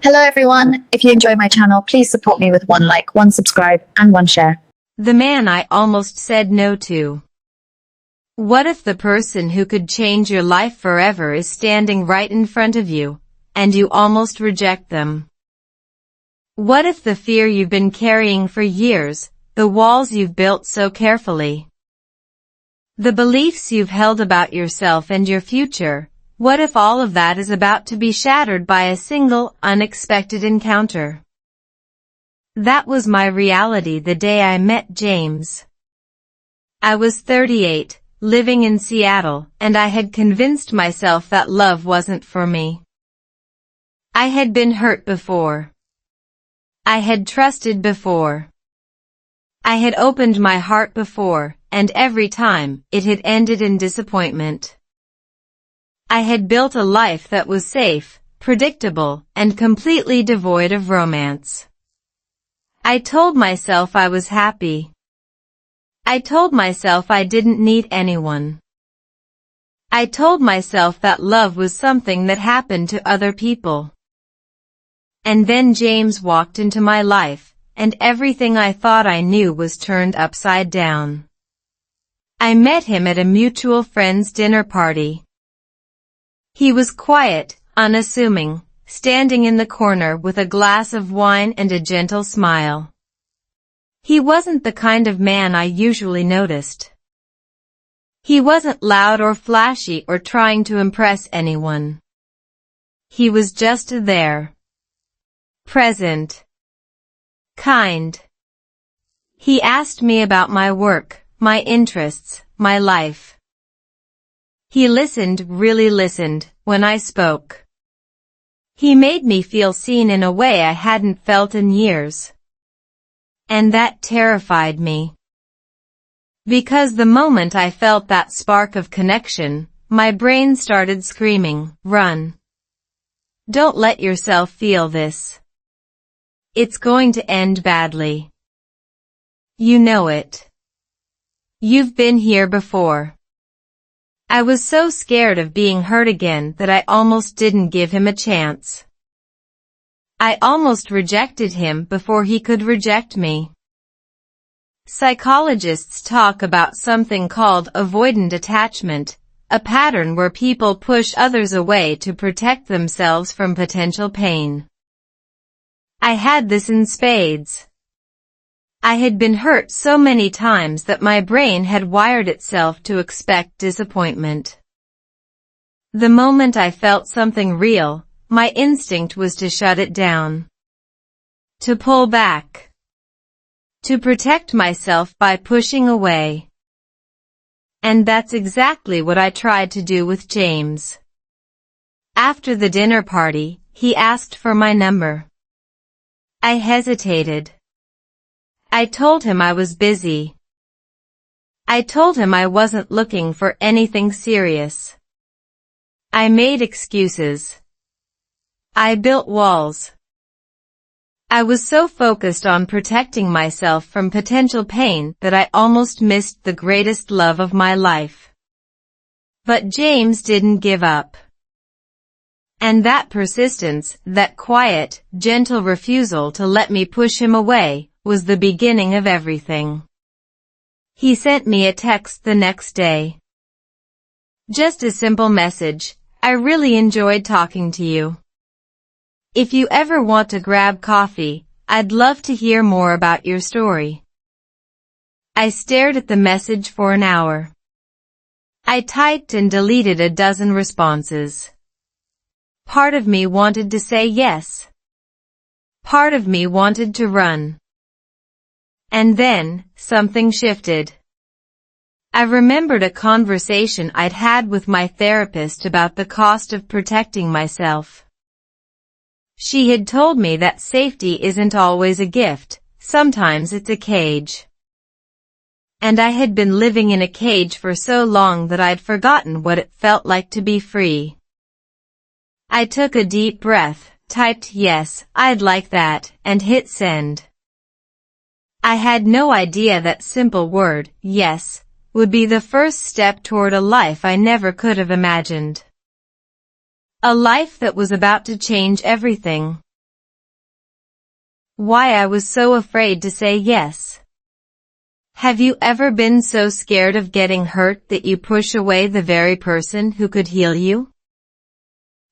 Hello everyone. If you enjoy my channel, please support me with one like, one subscribe, and one share. The man I almost said no to. What if the person who could change your life forever is standing right in front of you, and you almost reject them? What if the fear you've been carrying for years, the walls you've built so carefully, the beliefs you've held about yourself and your future, what if all of that is about to be shattered by a single, unexpected encounter? That was my reality the day I met James. I was 38, living in Seattle, and I had convinced myself that love wasn't for me. I had been hurt before. I had trusted before. I had opened my heart before, and every time, it had ended in disappointment. I had built a life that was safe, predictable, and completely devoid of romance. I told myself I was happy. I told myself I didn't need anyone. I told myself that love was something that happened to other people. And then James walked into my life, and everything I thought I knew was turned upside down. I met him at a mutual friend's dinner party. He was quiet, unassuming, standing in the corner with a glass of wine and a gentle smile. He wasn't the kind of man I usually noticed. He wasn't loud or flashy or trying to impress anyone. He was just there. Present. Kind. He asked me about my work, my interests, my life. He listened, really listened, when I spoke. He made me feel seen in a way I hadn't felt in years. And that terrified me. Because the moment I felt that spark of connection, my brain started screaming, "Run. Don't let yourself feel this. It's going to end badly. You know it. You've been here before." I was so scared of being hurt again that I almost didn't give him a chance. I almost rejected him before he could reject me. Psychologists talk about something called avoidant attachment, a pattern where people push others away to protect themselves from potential pain. I had this in spades. I had been hurt so many times that my brain had wired itself to expect disappointment. The moment I felt something real, my instinct was to shut it down. To pull back. To protect myself by pushing away. And that's exactly what I tried to do with James. After the dinner party, he asked for my number. I hesitated. I told him I was busy. I told him I wasn't looking for anything serious. I made excuses. I built walls. I was so focused on protecting myself from potential pain that I almost missed the greatest love of my life. But James didn't give up. And that persistence, that quiet, gentle refusal to let me push him away, was the beginning of everything. He sent me a text the next day. Just a simple message, "I really enjoyed talking to you. If you ever want to grab coffee, I'd love to hear more about your story." I stared at the message for an hour. I typed and deleted a dozen responses. Part of me wanted to say yes. Part of me wanted to run. And then, something shifted. I remembered a conversation I'd had with my therapist about the cost of protecting myself. She had told me that safety isn't always a gift, sometimes it's a cage. And I had been living in a cage for so long that I'd forgotten what it felt like to be free. I took a deep breath, typed "Yes, I'd like that," and hit send. I had no idea that simple word, "yes," would be the first step toward a life I never could have imagined. A life that was about to change everything. Why I was so afraid to say yes. Have you ever been so scared of getting hurt that you push away the very person who could heal you?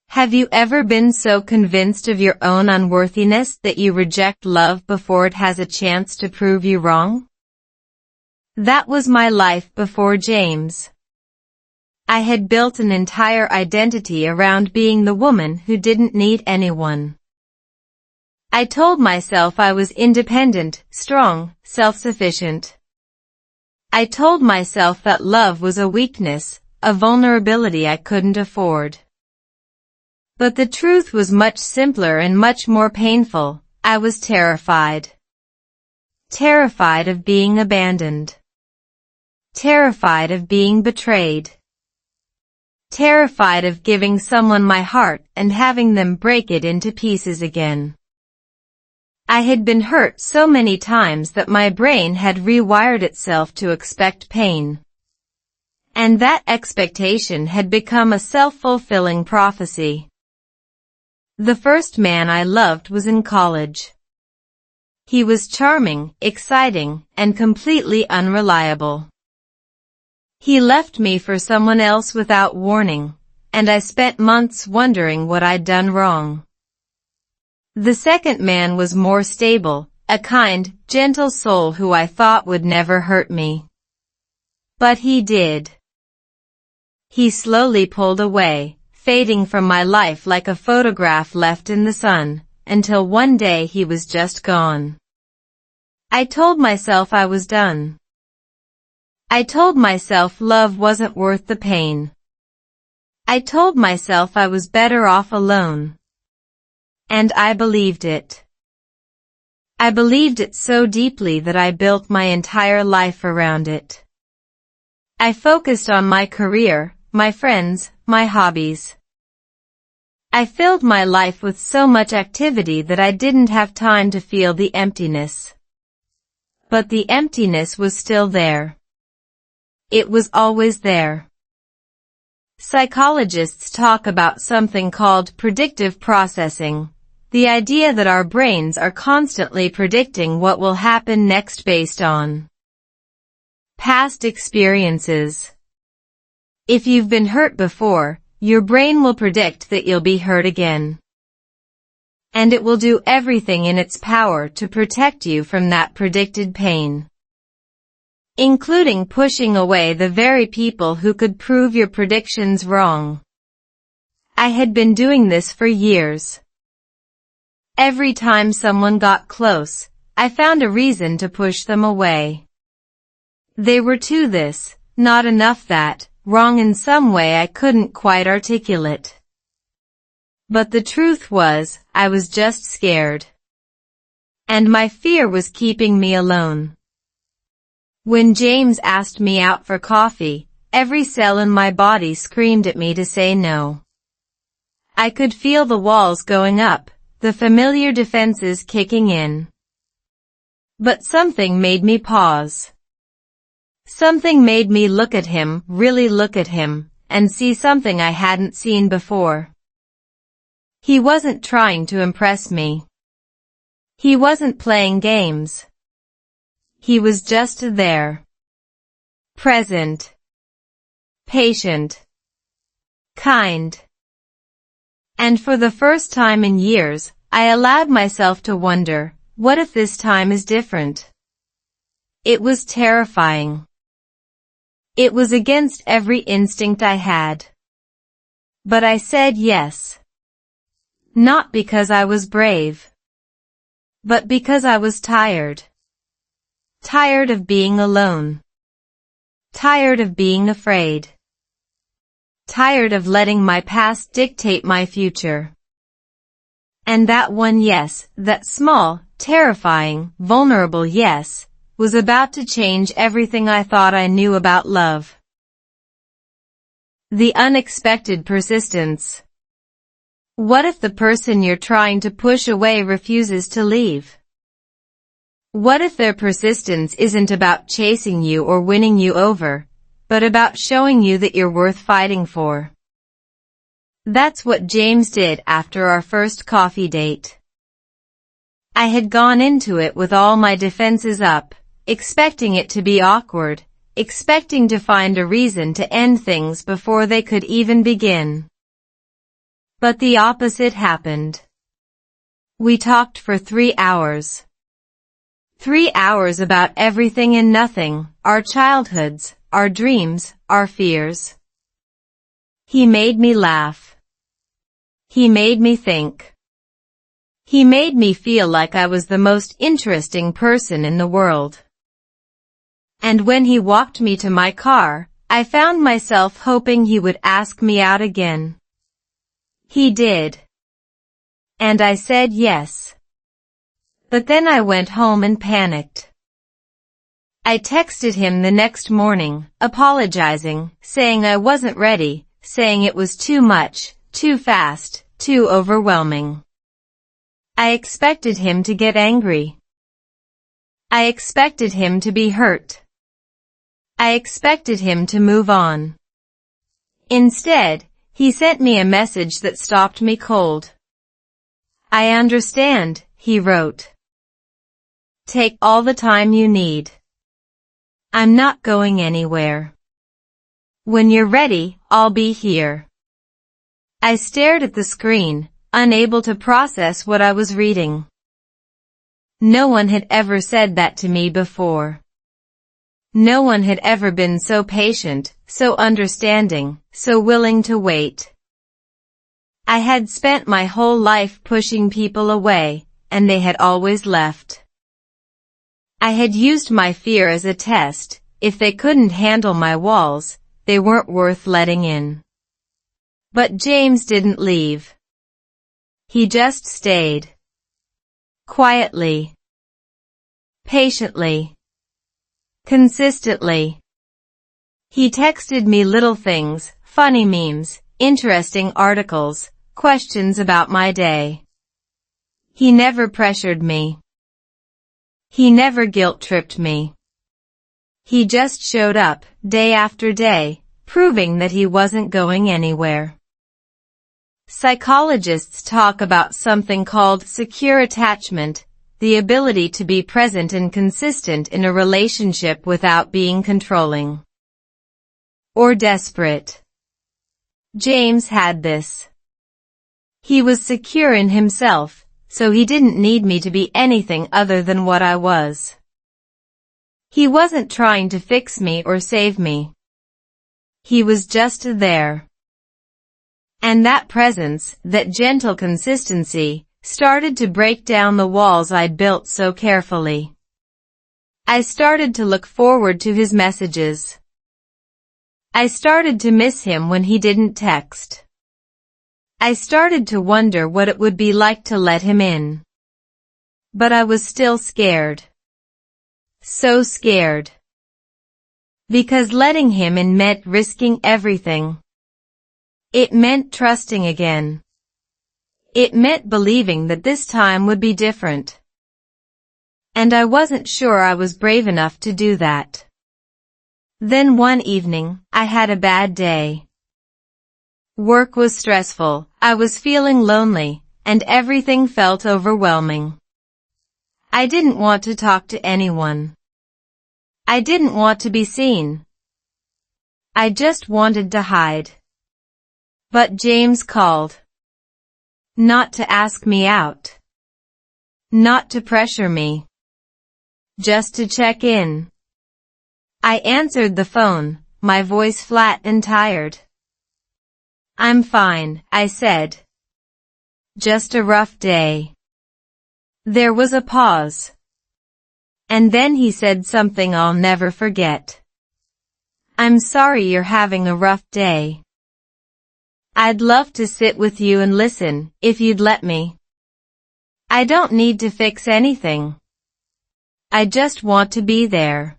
Have you ever been so convinced of your own unworthiness that you reject love before it has a chance to prove you wrong? That was my life before James. I had built an entire identity around being the woman who didn't need anyone. I told myself I was independent, strong, self-sufficient. I told myself that love was a weakness, a vulnerability I couldn't afford. But the truth was much simpler and much more painful. I was terrified. Terrified of being abandoned. Terrified of being betrayed. Terrified of giving someone my heart and having them break it into pieces again. I had been hurt so many times that my brain had rewired itself to expect pain. And that expectation had become a self-fulfilling prophecy. The first man I loved was in college. He was charming, exciting, and completely unreliable. He left me for someone else without warning, and I spent months wondering what I'd done wrong. The second man was more stable, a kind, gentle soul who I thought would never hurt me. But he did. He slowly pulled away, fading from my life like a photograph left in the sun, until one day he was just gone. I told myself I was done. I told myself love wasn't worth the pain. I told myself I was better off alone. And I believed it. I believed it so deeply that I built my entire life around it. I focused on my career, my friends, my hobbies. I filled my life with so much activity that I didn't have time to feel the emptiness. But the emptiness was still there. It was always there. Psychologists talk about something called predictive processing. The idea that our brains are constantly predicting what will happen next based on past experiences. If you've been hurt before, your brain will predict that you'll be hurt again. And it will do everything in its power to protect you from that predicted pain, including pushing away the very people who could prove your predictions wrong. I had been doing this for years. Every time someone got close, I found a reason to push them away. They were too this, not enough that, wrong in some way I couldn't quite articulate. But the truth was, I was just scared. And my fear was keeping me alone. When James asked me out for coffee, every cell in my body screamed at me to say no. I could feel the walls going up, the familiar defenses kicking in. But something made me pause. Something made me look at him, really look at him, and see something I hadn't seen before. He wasn't trying to impress me. He wasn't playing games. He was just there. Present. Patient. Kind. And for the first time in years, I allowed myself to wonder, what if this time is different? It was terrifying. It was against every instinct I had. But I said yes. Not because I was brave, but because I was tired. Tired of being alone. Tired of being afraid. Tired of letting my past dictate my future. And that one yes, that small, terrifying, vulnerable yes, was about to change everything I thought I knew about love. The unexpected persistence. What if the person you're trying to push away refuses to leave? What if their persistence isn't about chasing you or winning you over, but about showing you that you're worth fighting for? That's what James did after our first coffee date. I had gone into it with all my defenses up, expecting it to be awkward, expecting to find a reason to end things before they could even begin. But the opposite happened. We talked for 3 hours. 3 hours about everything and nothing, our childhoods, our dreams, our fears. He made me laugh. He made me think. He made me feel like I was the most interesting person in the world. And when he walked me to my car, I found myself hoping he would ask me out again. He did. And I said yes. But then I went home and panicked. I texted him the next morning, apologizing, saying I wasn't ready, saying it was too much, too fast, too overwhelming. I expected him to get angry. I expected him to be hurt. I expected him to move on. Instead, he sent me a message that stopped me cold. I understand, he wrote. Take all the time you need. I'm not going anywhere. When you're ready, I'll be here. I stared at the screen, unable to process what I was reading. No one had ever said that to me before. No one had ever been so patient, so understanding, so willing to wait. I had spent my whole life pushing people away, and they had always left. I had used my fear as a test. If they couldn't handle my walls, they weren't worth letting in. But James didn't leave. He just stayed. Quietly. Patiently. Consistently. He texted me little things, funny memes, interesting articles, questions about my day. He never pressured me. He never guilt-tripped me. He just showed up, day after day, proving that he wasn't going anywhere. Psychologists talk about something called secure attachment, the ability to be present and consistent in a relationship without being controlling or desperate. James had this. He was secure in himself, so he didn't need me to be anything other than what I was. He wasn't trying to fix me or save me. He was just there. And that presence, that gentle consistency, started to break down the walls I'd built so carefully. I started to look forward to his messages. I started to miss him when he didn't text. I started to wonder what it would be like to let him in. But I was still scared. So scared. Because letting him in meant risking everything. It meant trusting again. It meant believing that this time would be different. And I wasn't sure I was brave enough to do that. Then one evening, I had a bad day. Work was stressful, I was feeling lonely, and everything felt overwhelming. I didn't want to talk to anyone. I didn't want to be seen. I just wanted to hide. But James called. Not to ask me out. Not to pressure me. Just to check in. I answered the phone, my voice flat and tired. I'm fine, I said. Just a rough day. There was a pause. And then he said something I'll never forget. I'm sorry you're having a rough day. I'd love to sit with you and listen, if you'd let me. I don't need to fix anything. I just want to be there.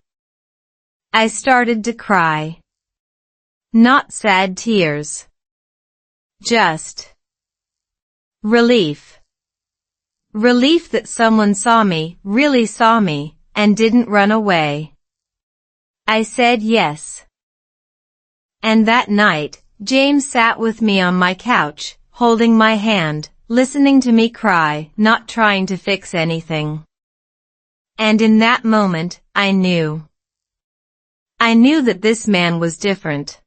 I started to cry. Not sad tears. Just relief. Relief that someone saw me, really saw me, and didn't run away. I said yes. And that night, James sat with me on my couch, holding my hand, listening to me cry, not trying to fix anything. And in that moment, I knew. I knew that this man was different.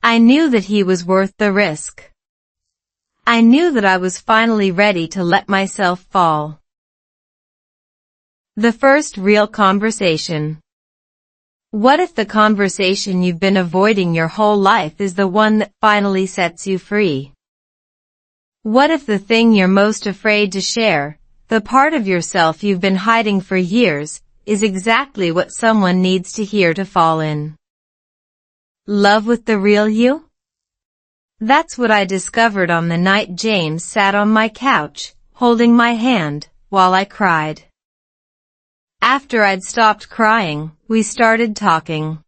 I knew that he was worth the risk. I knew that I was finally ready to let myself fall. The first real conversation. What if the conversation you've been avoiding your whole life is the one that finally sets you free? What if the thing you're most afraid to share, the part of yourself you've been hiding for years, is exactly what someone needs to hear to fall in love with the real you? That's what I discovered on the night James sat on my couch, holding my hand, while I cried. After I'd stopped crying, we started talking.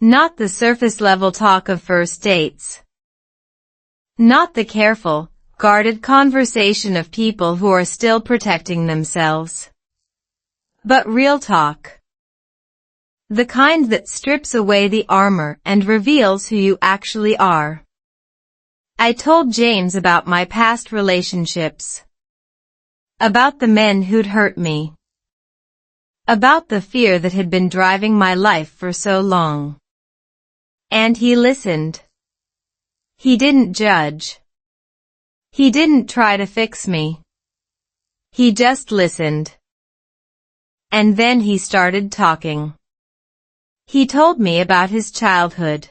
Not the surface-level talk of first dates. Not the careful, guarded conversation of people who are still protecting themselves. But real talk. The kind that strips away the armor and reveals who you actually are. I told James about my past relationships. About the men who'd hurt me. About the fear that had been driving my life for so long. And he listened. He didn't judge. He didn't try to fix me. He just listened. And then he started talking. He told me about his childhood.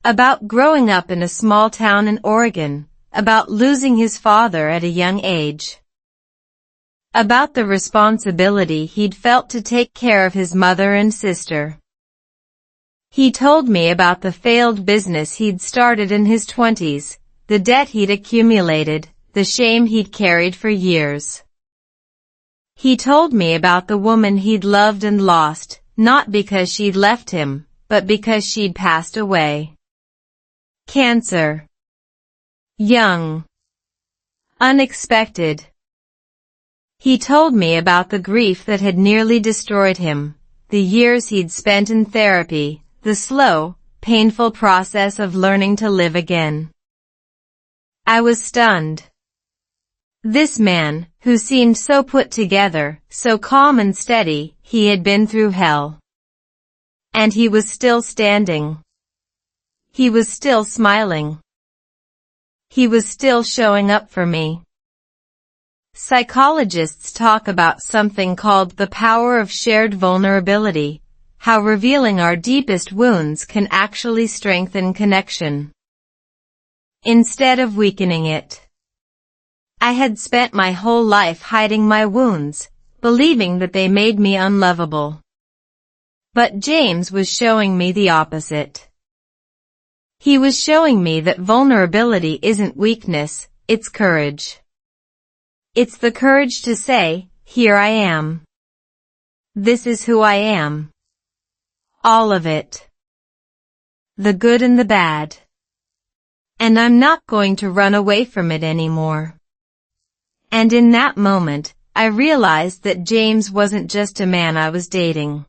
About growing up in a small town in Oregon. About losing his father at a young age. About the responsibility he'd felt to take care of his mother and sister. He told me about the failed business he'd started in his 20s, the debt he'd accumulated, the shame he'd carried for years. He told me about the woman he'd loved and lost, not because she'd left him, but because she'd passed away. Cancer. Young. Unexpected. He told me about the grief that had nearly destroyed him, the years he'd spent in therapy, the slow, painful process of learning to live again. I was stunned. This man, who seemed so put together, so calm and steady, he had been through hell. And he was still standing. He was still smiling. He was still showing up for me. Psychologists talk about something called the power of shared vulnerability, how revealing our deepest wounds can actually strengthen connection, instead of weakening it. I had spent my whole life hiding my wounds, believing that they made me unlovable. But James was showing me the opposite. He was showing me that vulnerability isn't weakness, it's courage. It's the courage to say, here I am. This is who I am. All of it. The good and the bad. And I'm not going to run away from it anymore. And in that moment, I realized that James wasn't just a man I was dating.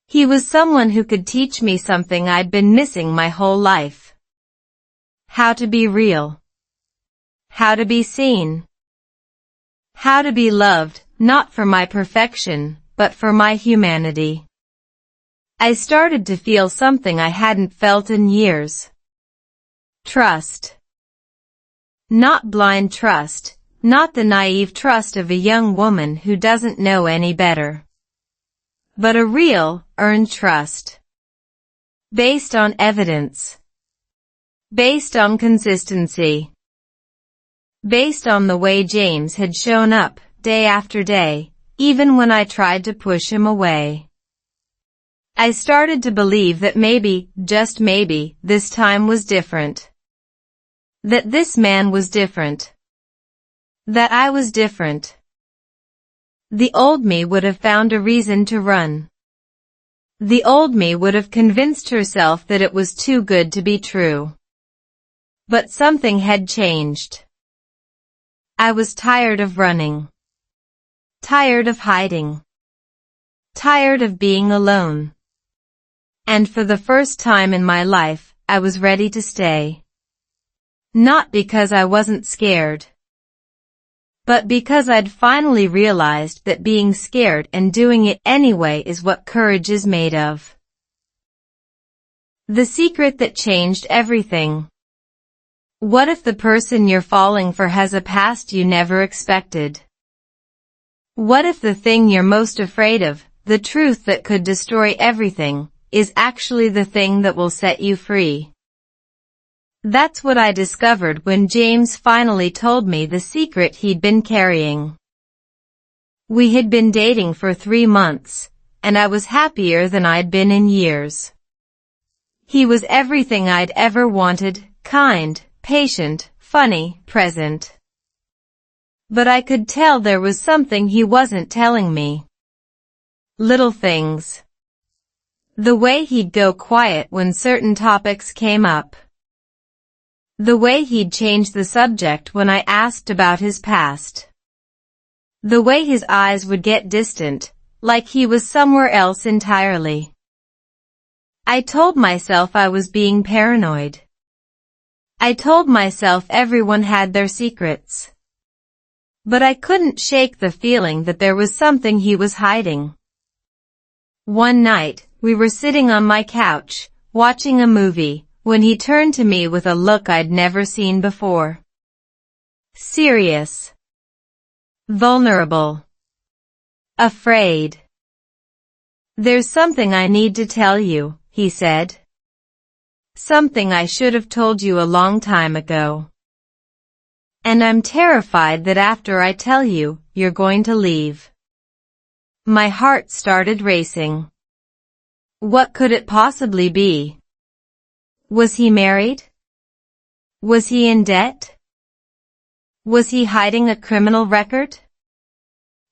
He was someone who could teach me something I'd been missing my whole life. How to be real. How to be seen. How to be loved, not for my perfection, but for my humanity. I started to feel something I hadn't felt in years. Trust. Not blind trust, not the naive trust of a young woman who doesn't know any better. But a real, earned trust. Based on evidence. Based on consistency. Based on the way James had shown up, day after day, even when I tried to push him away. I started to believe that maybe, just maybe, this time was different. That this man was different. That I was different. The old me would have found a reason to run. The old me would have convinced herself that it was too good to be true. But something had changed. I was tired of running. Tired of hiding. Tired of being alone. And for the first time in my life, I was ready to stay. Not because I wasn't scared, but because I'd finally realized that being scared and doing it anyway is what courage is made of. The secret that changed everything. What if the person you're falling for has a past you never expected? What if the thing you're most afraid of, the truth that could destroy everything, is actually the thing that will set you free? That's what I discovered when James finally told me the secret he'd been carrying. We had been dating for 3 months, and I was happier than I'd been in years. He was everything I'd ever wanted, kind, patient, funny, present. But I could tell there was something he wasn't telling me. Little things. The way he'd go quiet when certain topics came up. The way he'd change the subject when I asked about his past. The way his eyes would get distant, like he was somewhere else entirely. I told myself I was being paranoid. I told myself everyone had their secrets. But I couldn't shake the feeling that there was something he was hiding. One night, we were sitting on my couch, watching a movie, when he turned to me with a look I'd never seen before. Serious. Vulnerable. Afraid. "There's something I need to tell you," he said. "Something I should have told you a long time ago. And I'm terrified that after I tell you, you're going to leave." My heart started racing. What could it possibly be? Was he married? Was he in debt? Was he hiding a criminal record?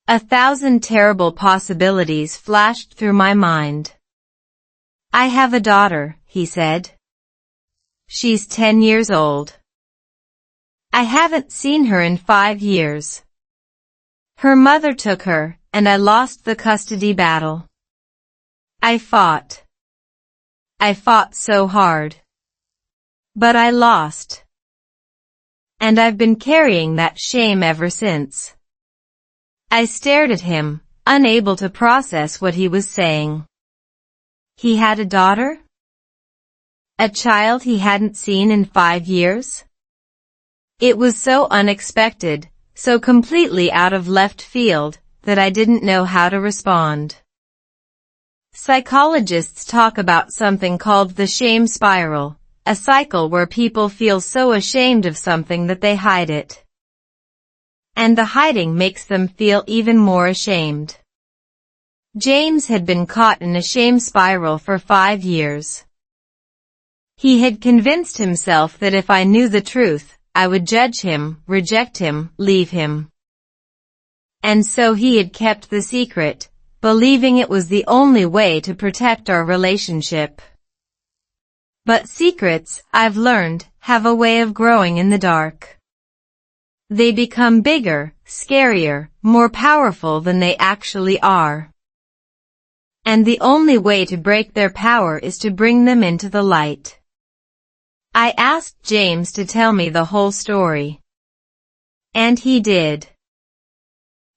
1,000 terrible possibilities flashed through my mind. "I have a daughter," he said. "She's 10 years old. I haven't seen her in 5 years. Her mother took her, and I lost the custody battle. I fought. I fought so hard. But I lost. And I've been carrying that shame ever since." I stared at him, unable to process what he was saying. He had a daughter? A child he hadn't seen in 5 years? It was so unexpected, so completely out of left field, that I didn't know how to respond. Psychologists talk about something called the shame spiral, a cycle where people feel so ashamed of something that they hide it. And the hiding makes them feel even more ashamed. James had been caught in a shame spiral for 5 years. He had convinced himself that if I knew the truth, I would judge him, reject him, leave him. And so he had kept the secret, believing it was the only way to protect our relationship. But secrets, I've learned, have a way of growing in the dark. They become bigger, scarier, more powerful than they actually are. And the only way to break their power is to bring them into the light. I asked James to tell me the whole story. And he did.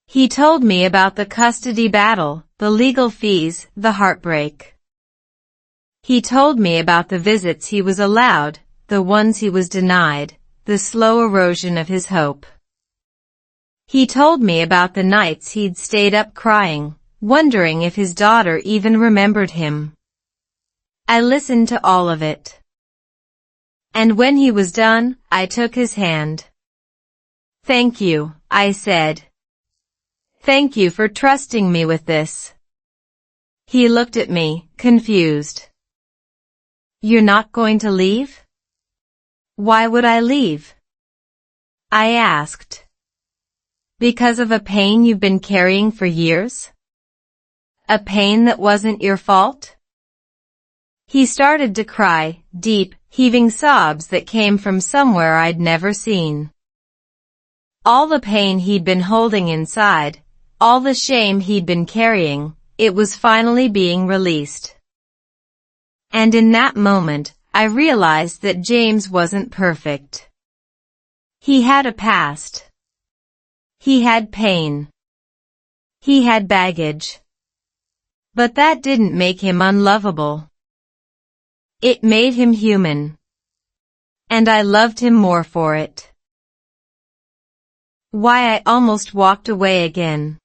He told me about the custody battle, the legal fees, the heartbreak. He told me about the visits he was allowed, the ones he was denied, the slow erosion of his hope. He told me about the nights he'd stayed up crying, wondering if his daughter even remembered him. I listened to all of it. And when he was done, I took his hand. "Thank you," I said. "Thank you for trusting me with this." He looked at me, confused. "You're not going to leave?" "Why would I leave?" I asked. "Because of a pain you've been carrying for years? A pain that wasn't your fault?" He started to cry, deep, heaving sobs that came from somewhere I'd never seen. All the pain he'd been holding inside, all the shame he'd been carrying, it was finally being released. And in that moment, I realized that James wasn't perfect. He had a past. He had pain. He had baggage. But that didn't make him unlovable. It made him human. And I loved him more for it. Why I almost walked away again.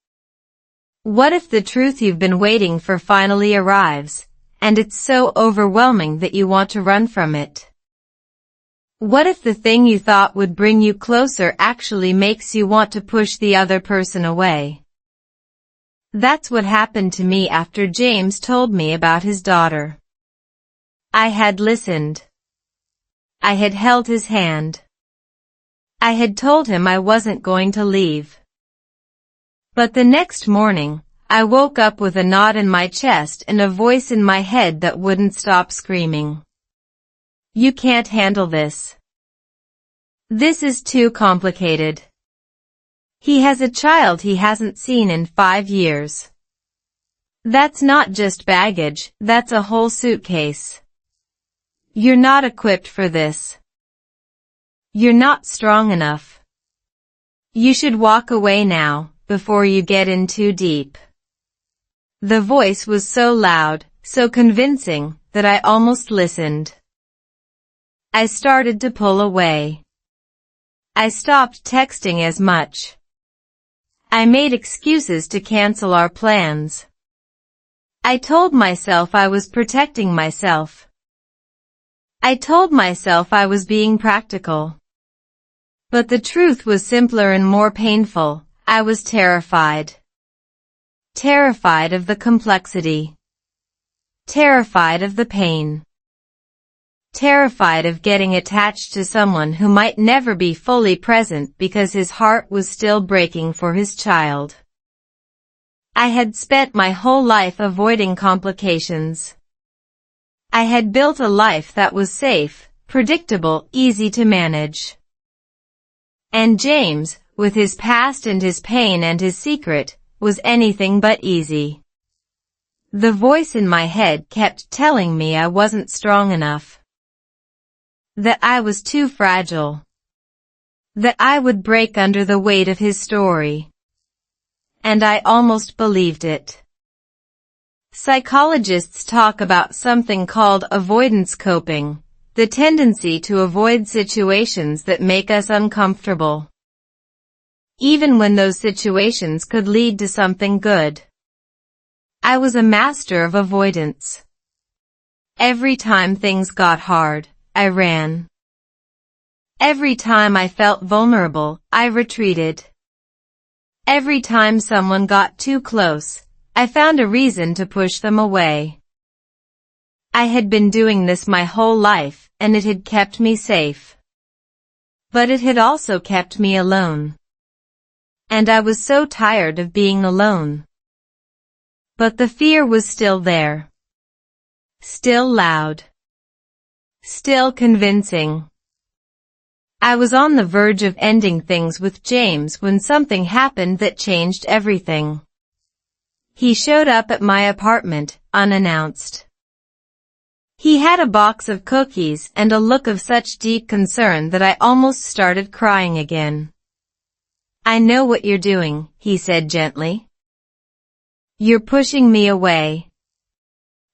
What if the truth you've been waiting for finally arrives, and it's so overwhelming that you want to run from it? What if the thing you thought would bring you closer actually makes you want to push the other person away? That's what happened to me after James told me about his daughter. I had listened. I had held his hand. I had told him I wasn't going to leave. But the next morning, I woke up with a knot in my chest and a voice in my head that wouldn't stop screaming. You can't handle this. This is too complicated. He has a child he hasn't seen in 5 years. That's not just baggage, that's a whole suitcase. You're not equipped for this. You're not strong enough. You should walk away now, before you get in too deep. The voice was so loud, so convincing, that I almost listened. I started to pull away. I stopped texting as much. I made excuses to cancel our plans. I told myself I was protecting myself. I told myself I was being practical. But the truth was simpler and more painful. I was terrified. Terrified of the complexity. Terrified of the pain. Terrified of getting attached to someone who might never be fully present because his heart was still breaking for his child. I had spent my whole life avoiding complications. I had built a life that was safe, predictable, easy to manage. And James, with his past and his pain and his secret, was anything but easy. The voice in my head kept telling me I wasn't strong enough. That I was too fragile. That I would break under the weight of his story. And I almost believed it. Psychologists talk about something called avoidance coping, the tendency to avoid situations that make us uncomfortable. Even when those situations could lead to something good. I was a master of avoidance. Every time things got hard, I ran. Every time I felt vulnerable, I retreated. Every time someone got too close, I found a reason to push them away. I had been doing this my whole life, and it had kept me safe. But it had also kept me alone. And I was so tired of being alone. But the fear was still there. Still loud. Still convincing. I was on the verge of ending things with James when something happened that changed everything. He showed up at my apartment, unannounced. He had a box of cookies and a look of such deep concern that I almost started crying again. I know what you're doing, he said gently. You're pushing me away.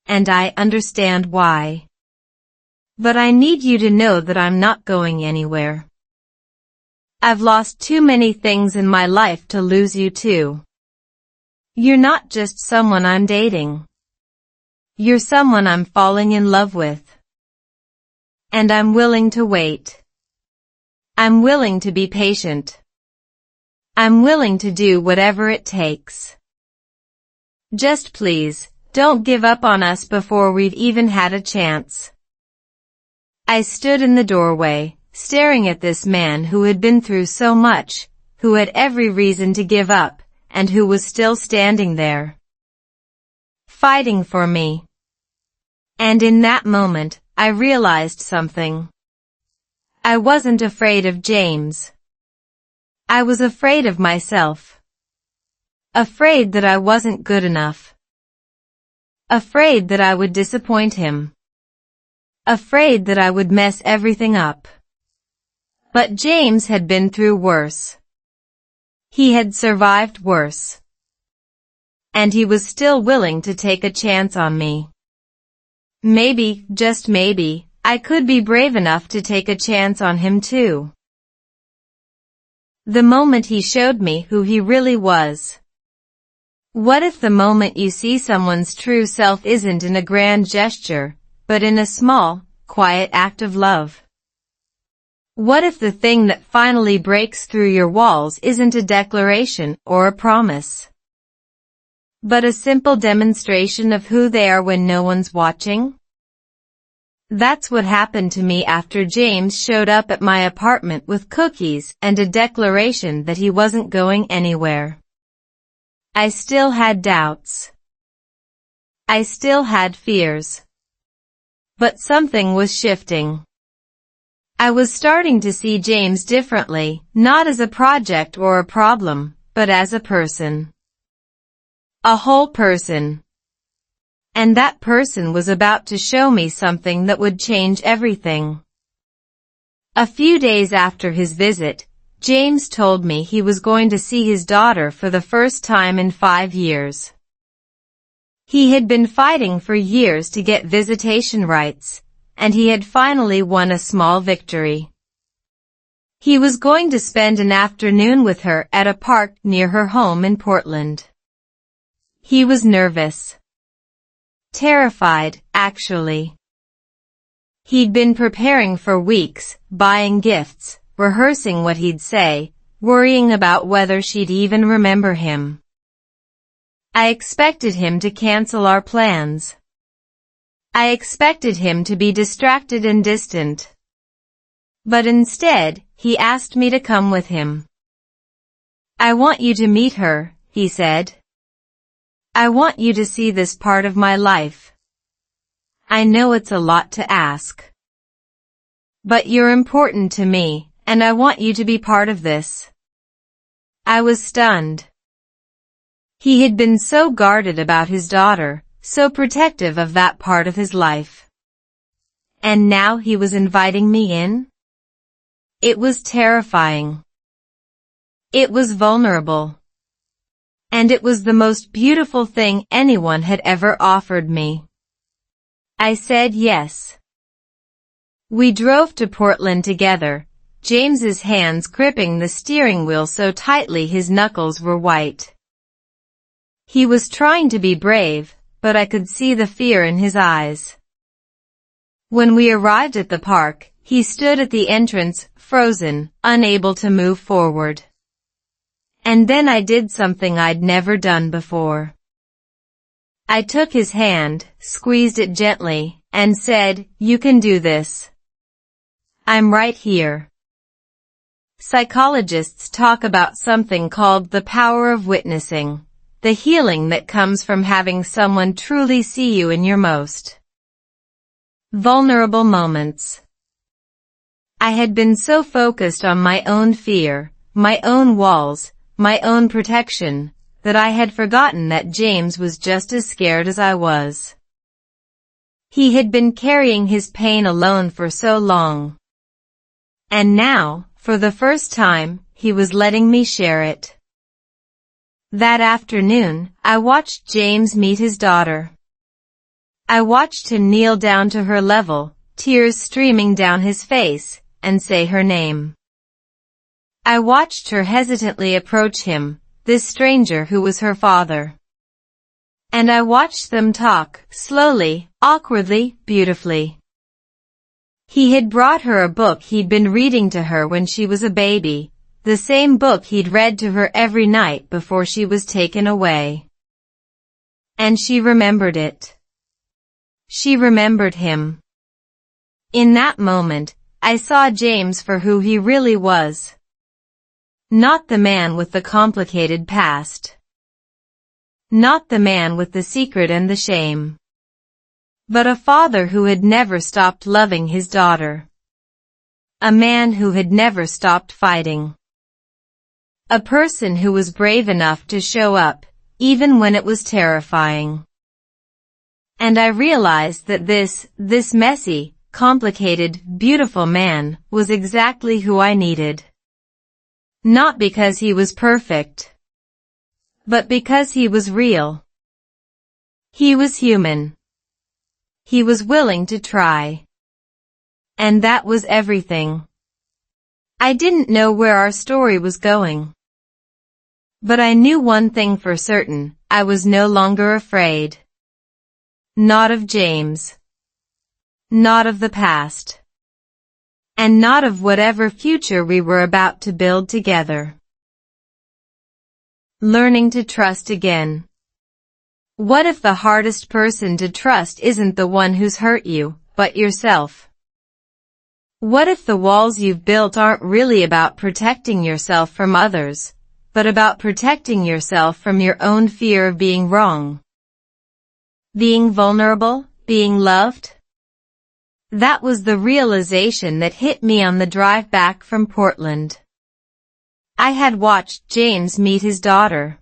And I understand why. But I need you to know that I'm not going anywhere. I've lost too many things in my life to lose you too. You're not just someone I'm dating. You're someone I'm falling in love with. And I'm willing to wait. I'm willing to be patient. I'm willing to do whatever it takes. Just please, don't give up on us before we've even had a chance. I stood in the doorway, staring at this man who had been through so much, who had every reason to give up, and who was still standing there. Fighting for me. And in that moment, I realized something. I wasn't afraid of James. I was afraid of myself. Afraid that I wasn't good enough. Afraid that I would disappoint him. Afraid that I would mess everything up. But James had been through worse. He had survived worse. And he was still willing to take a chance on me. Maybe, just maybe, I could be brave enough to take a chance on him too. The moment he showed me who he really was. What if the moment you see someone's true self isn't in a grand gesture, but in a small, quiet act of love? What if the thing that finally breaks through your walls isn't a declaration or a promise, but a simple demonstration of who they are when no one's watching? That's what happened to me after James showed up at my apartment with cookies and a declaration that he wasn't going anywhere. I still had doubts. I still had fears. But something was shifting. I was starting to see James differently, not as a project or a problem, but as a person. A whole person. And that person was about to show me something that would change everything. A few days after his visit, James told me he was going to see his daughter for the first time in 5 years. He had been fighting for years to get visitation rights, and he had finally won a small victory. He was going to spend an afternoon with her at a park near her home in Portland. He was nervous. Terrified, actually. He'd been preparing for weeks, buying gifts, rehearsing what he'd say, worrying about whether she'd even remember him. I expected him to cancel our plans. I expected him to be distracted and distant. But instead, he asked me to come with him. I want you to meet her, he said. I want you to see this part of my life. I know it's a lot to ask. But you're important to me, and I want you to be part of this. I was stunned. He had been so guarded about his daughter, so protective of that part of his life. And now he was inviting me in? It was terrifying. It was vulnerable. And it was the most beautiful thing anyone had ever offered me. I said yes. We drove to Portland together, James's hands gripping the steering wheel so tightly his knuckles were white. He was trying to be brave, but I could see the fear in his eyes. When we arrived at the park, he stood at the entrance, frozen, unable to move forward. And then I did something I'd never done before. I took his hand, squeezed it gently, and said, "You can do this. I'm right here." Psychologists talk about something called the power of witnessing, the healing that comes from having someone truly see you in your most vulnerable moments. I had been so focused on my own fear, my own walls, my own protection, that I had forgotten that James was just as scared as I was. He had been carrying his pain alone for so long. And now, for the first time, he was letting me share it. That afternoon, I watched James meet his daughter. I watched him kneel down to her level, tears streaming down his face, and say her name. I watched her hesitantly approach him, this stranger who was her father. And I watched them talk, slowly, awkwardly, beautifully. He had brought her a book he'd been reading to her when she was a baby, the same book he'd read to her every night before she was taken away. And she remembered it. She remembered him. In that moment, I saw James for who he really was. Not the man with the complicated past. Not the man with the secret and the shame. But a father who had never stopped loving his daughter. A man who had never stopped fighting. A person who was brave enough to show up, even when it was terrifying. And I realized that this messy, complicated, beautiful man was exactly who I needed. Not because he was perfect, but because he was real. He was human. He was willing to try. And that was everything. I didn't know where our story was going. But I knew one thing for certain, I was no longer afraid. Not of James. Not of the past. And not of whatever future we were about to build together. Learning to trust again. What if the hardest person to trust isn't the one who's hurt you, but yourself? What if the walls you've built aren't really about protecting yourself from others, but about protecting yourself from your own fear of being wrong? Being vulnerable, being loved? That was the realization that hit me on the drive back from Portland. I had watched James meet his daughter.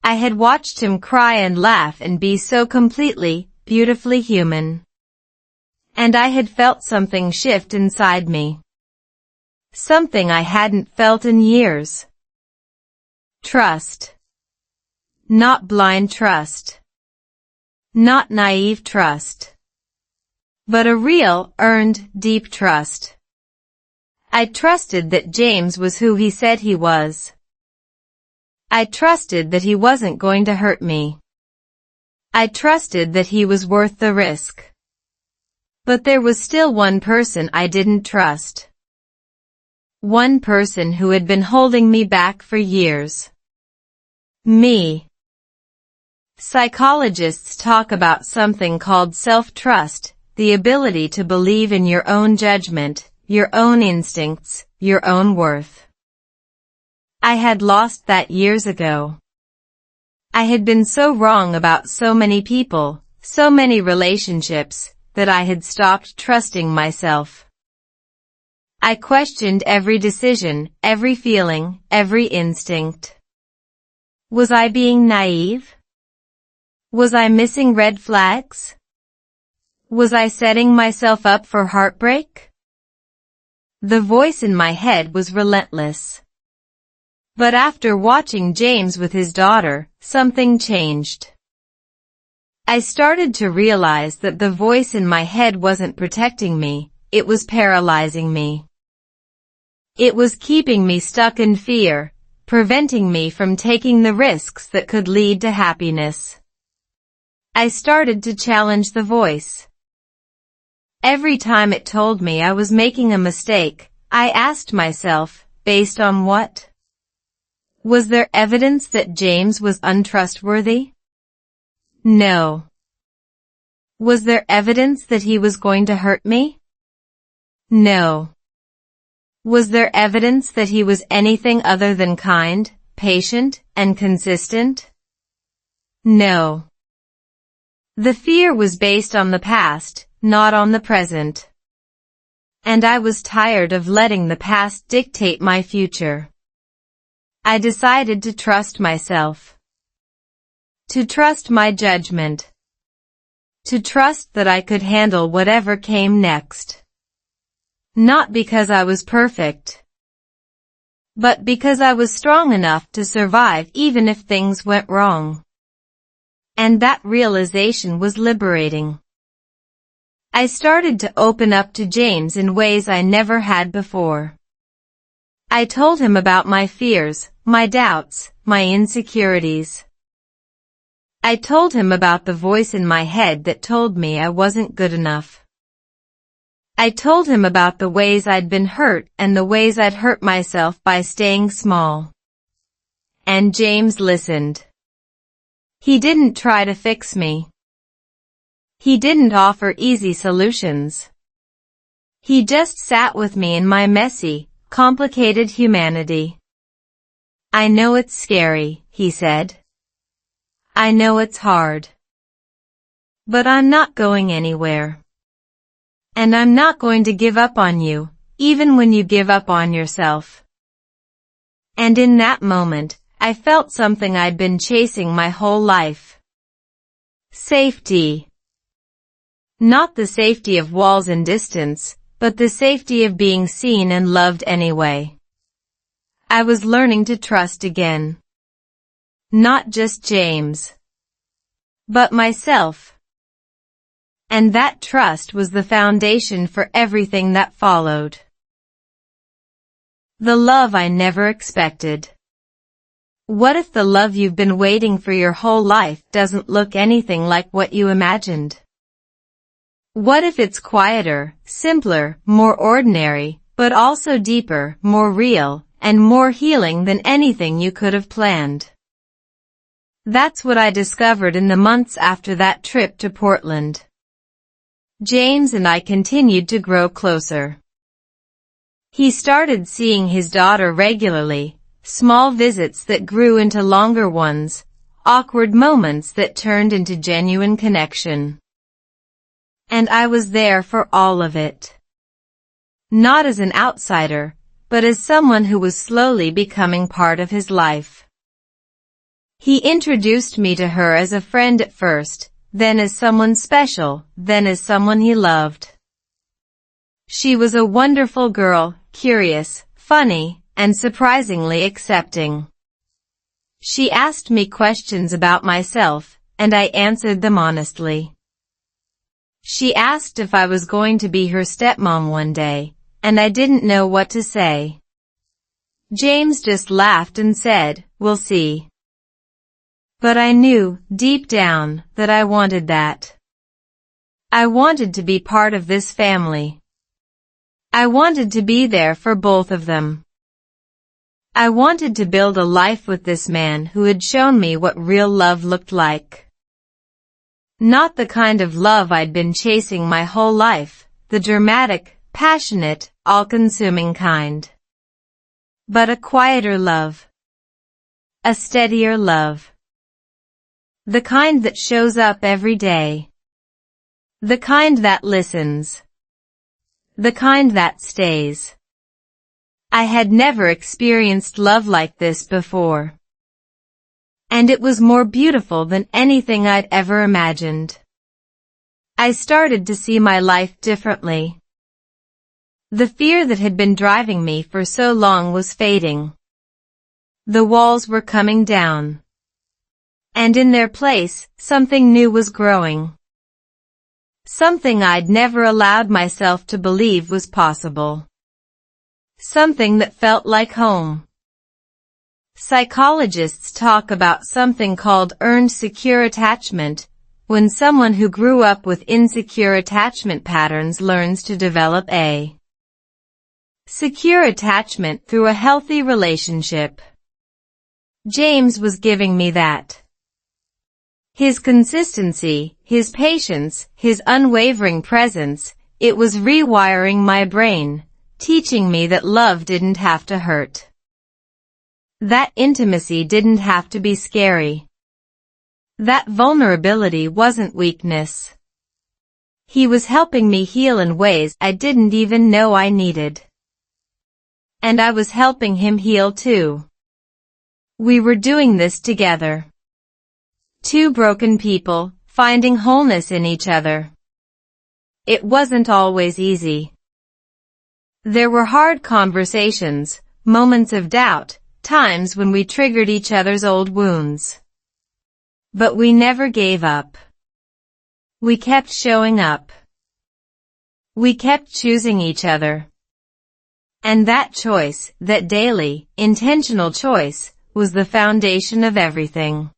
I had watched him cry and laugh and be so completely, beautifully human. And I had felt something shift inside me. Something I hadn't felt in years. Trust. Not blind trust. Not naive trust. But a real, earned, deep trust. I trusted that James was who he said he was. I trusted that he wasn't going to hurt me. I trusted that he was worth the risk. But there was still one person I didn't trust. One person who had been holding me back for years. Me. Psychologists talk about something called self-trust, the ability to believe in your own judgment, your own instincts, your own worth. I had lost that years ago. I had been so wrong about so many people, so many relationships, that I had stopped trusting myself. I questioned every decision, every feeling, every instinct. Was I being naive? Was I missing red flags? Was I setting myself up for heartbreak? The voice in my head was relentless. But after watching James with his daughter, something changed. I started to realize that the voice in my head wasn't protecting me, it was paralyzing me. It was keeping me stuck in fear, preventing me from taking the risks that could lead to happiness. I started to challenge the voice. Every time it told me I was making a mistake, I asked myself, based on what? Was there evidence that James was untrustworthy? No. Was there evidence that he was going to hurt me? No. Was there evidence that he was anything other than kind, patient, and consistent? No. The fear was based on the past, not on the present. And I was tired of letting the past dictate my future. I decided to trust myself. To trust my judgment. To trust that I could handle whatever came next. Not because I was perfect, but because I was strong enough to survive even if things went wrong. And that realization was liberating. I started to open up to James in ways I never had before. I told him about my fears, my doubts, my insecurities. I told him about the voice in my head that told me I wasn't good enough. I told him about the ways I'd been hurt and the ways I'd hurt myself by staying small. And James listened. He didn't try to fix me. He didn't offer easy solutions. He just sat with me in my messy, complicated humanity. I know it's scary, he said. I know it's hard. But I'm not going anywhere. And I'm not going to give up on you, even when you give up on yourself. And in that moment, I felt something I'd been chasing my whole life. Safety. Not the safety of walls and distance, but the safety of being seen and loved anyway. I was learning to trust again. Not just James, but myself. And that trust was the foundation for everything that followed. The love I never expected. What if the love you've been waiting for your whole life doesn't look anything like what you imagined? What if it's quieter, simpler, more ordinary, but also deeper, more real, and more healing than anything you could have planned? That's what I discovered in the months after that trip to Portland. James and I continued to grow closer. He started seeing his daughter regularly, small visits that grew into longer ones, awkward moments that turned into genuine connection. And I was there for all of it. Not as an outsider, but as someone who was slowly becoming part of his life. He introduced me to her as a friend at first, then as someone special, then as someone he loved. She was a wonderful girl, curious, funny, and surprisingly accepting. She asked me questions about myself, and I answered them honestly. She asked if I was going to be her stepmom one day, and I didn't know what to say. James just laughed and said, "We'll see." But I knew, deep down, that I wanted that. I wanted to be part of this family. I wanted to be there for both of them. I wanted to build a life with this man who had shown me what real love looked like. Not the kind of love I'd been chasing my whole life, the dramatic, passionate, all-consuming kind. But a quieter love. A steadier love. The kind that shows up every day. The kind that listens. The kind that stays. I had never experienced love like this before. And it was more beautiful than anything I'd ever imagined. I started to see my life differently. The fear that had been driving me for so long was fading. The walls were coming down. And in their place, something new was growing. Something I'd never allowed myself to believe was possible. Something that felt like home. Psychologists talk about something called earned secure attachment, when someone who grew up with insecure attachment patterns learns to develop a secure attachment through a healthy relationship. James was giving me that. His consistency, his patience, his unwavering presence, it was rewiring my brain, teaching me that love didn't have to hurt. That intimacy didn't have to be scary. That vulnerability wasn't weakness. He was helping me heal in ways I didn't even know I needed. And I was helping him heal too. We were doing this together. Two broken people, finding wholeness in each other. It wasn't always easy. There were hard conversations, moments of doubt, times when we triggered each other's old wounds. But we never gave up. We kept showing up. We kept choosing each other. And that choice, that daily, intentional choice, was the foundation of everything.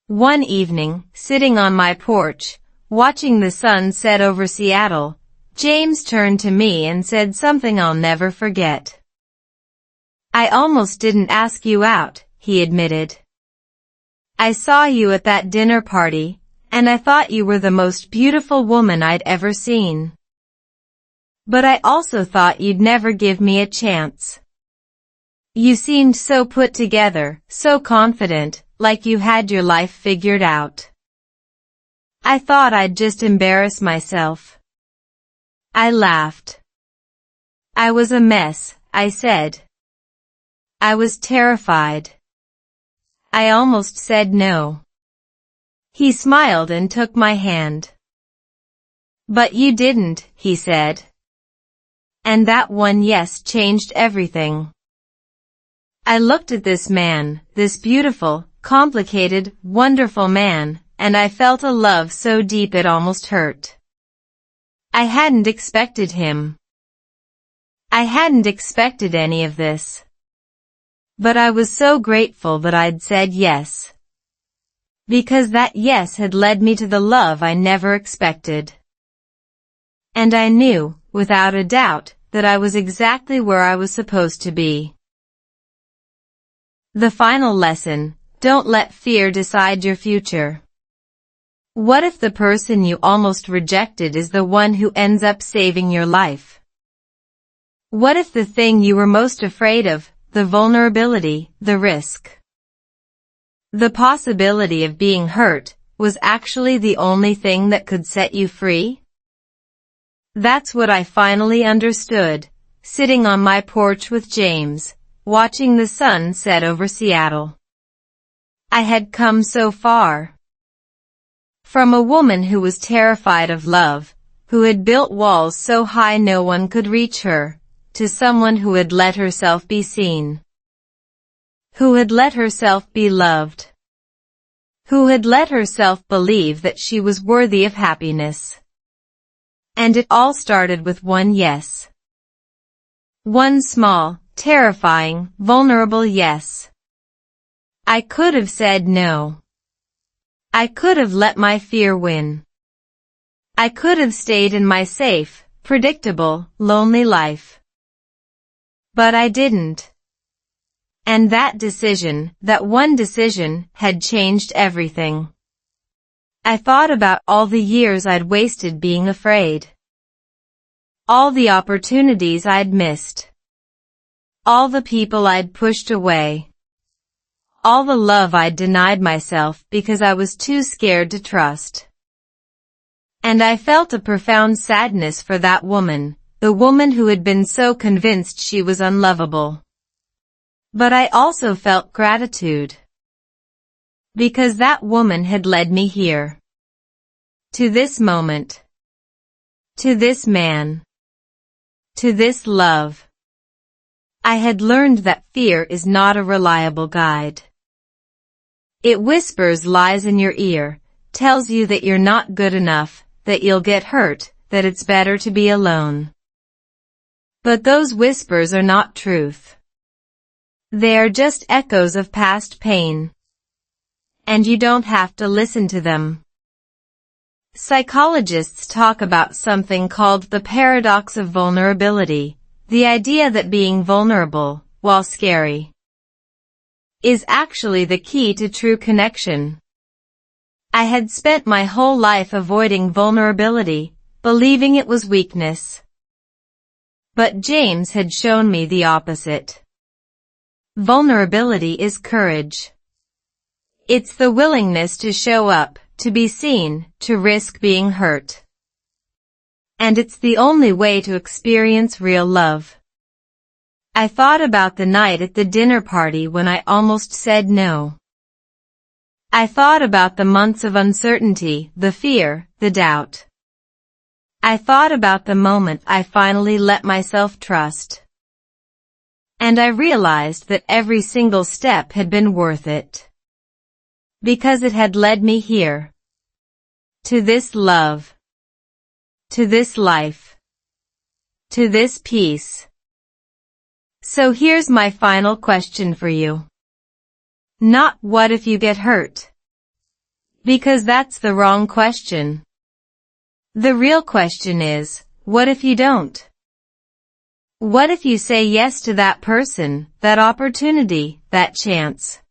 One evening, sitting on my porch, watching the sun set over Seattle, James turned to me and said something I'll never forget. "I almost didn't ask you out," he admitted. "I saw you at that dinner party, and I thought you were the most beautiful woman I'd ever seen. But I also thought you'd never give me a chance. You seemed so put together, so confident, like you had your life figured out. I thought I'd just embarrass myself." I laughed. "I was a mess," I said. "I was terrified. I almost said no." He smiled and took my hand. But you didn't, he said. And that one yes changed everything. I looked at this man, this beautiful, complicated, wonderful man, and I felt a love so deep it almost hurt. I hadn't expected him. I hadn't expected any of this. But I was so grateful that I'd said yes. Because that yes had led me to the love I never expected. And I knew, without a doubt, that I was exactly where I was supposed to be. The final lesson: don't let fear decide your future. What if the person you almost rejected is the one who ends up saving your life? What if the thing you were most afraid of, the vulnerability, the risk, the possibility of being hurt, was actually the only thing that could set you free? That's what I finally understood, sitting on my porch with James, watching the sun set over Seattle. I had come so far. From a woman who was terrified of love, who had built walls so high no one could reach her, to someone who had let herself be seen, who had let herself be loved, who had let herself believe that she was worthy of happiness. And it all started with one yes. One small, terrifying, vulnerable yes. I could have said no. I could have let my fear win. I could have stayed in my safe, predictable, lonely life. But I didn't. And that decision, that one decision, had changed everything. I thought about all the years I'd wasted being afraid. All the opportunities I'd missed. All the people I'd pushed away. All the love I'd denied myself because I was too scared to trust. And I felt a profound sadness for that woman, the woman who had been so convinced she was unlovable. But I also felt gratitude. Because that woman had led me here. To this moment. To this man. To this love. I had learned that fear is not a reliable guide. It whispers lies in your ear, tells you that you're not good enough, that you'll get hurt, that it's better to be alone. But those whispers are not truth. They are just echoes of past pain. And you don't have to listen to them. Psychologists talk about something called the paradox of vulnerability, the idea that being vulnerable, while scary, is actually the key to true connection. I had spent my whole life avoiding vulnerability, believing it was weakness. But James had shown me the opposite. Vulnerability is courage. It's the willingness to show up, to be seen, to risk being hurt. And it's the only way to experience real love. I thought about the night at the dinner party when I almost said no. I thought about the months of uncertainty, the fear, the doubt. I thought about the moment I finally let myself trust. And I realized that every single step had been worth it. Because it had led me here. To this love. To this life. To this peace. So here's my final question for you. Not what if you get hurt? Because that's the wrong question. The real question is, what if you don't? What if you say yes to that person, that opportunity, that chance?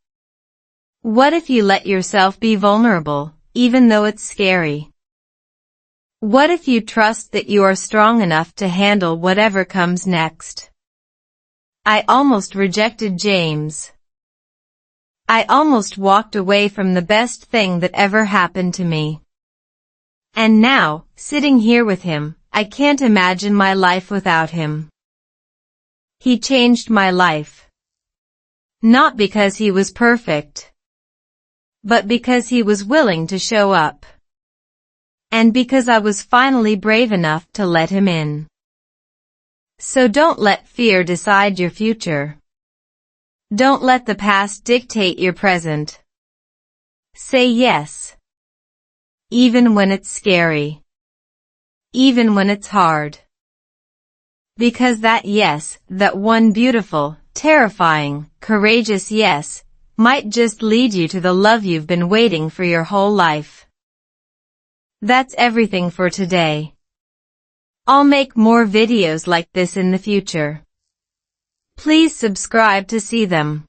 What if you let yourself be vulnerable, even though it's scary? What if you trust that you are strong enough to handle whatever comes next? I almost rejected James. I almost walked away from the best thing that ever happened to me. And now, sitting here with him, I can't imagine my life without him. He changed my life. Not because he was perfect, but because he was willing to show up. And because I was finally brave enough to let him in. So don't let fear decide your future. Don't let the past dictate your present. Say yes. Even when it's scary. Even when it's hard. Because that yes, that one beautiful, terrifying, courageous yes, might just lead you to the love you've been waiting for your whole life. That's everything for today. I'll make more videos like this in the future. Please subscribe to see them.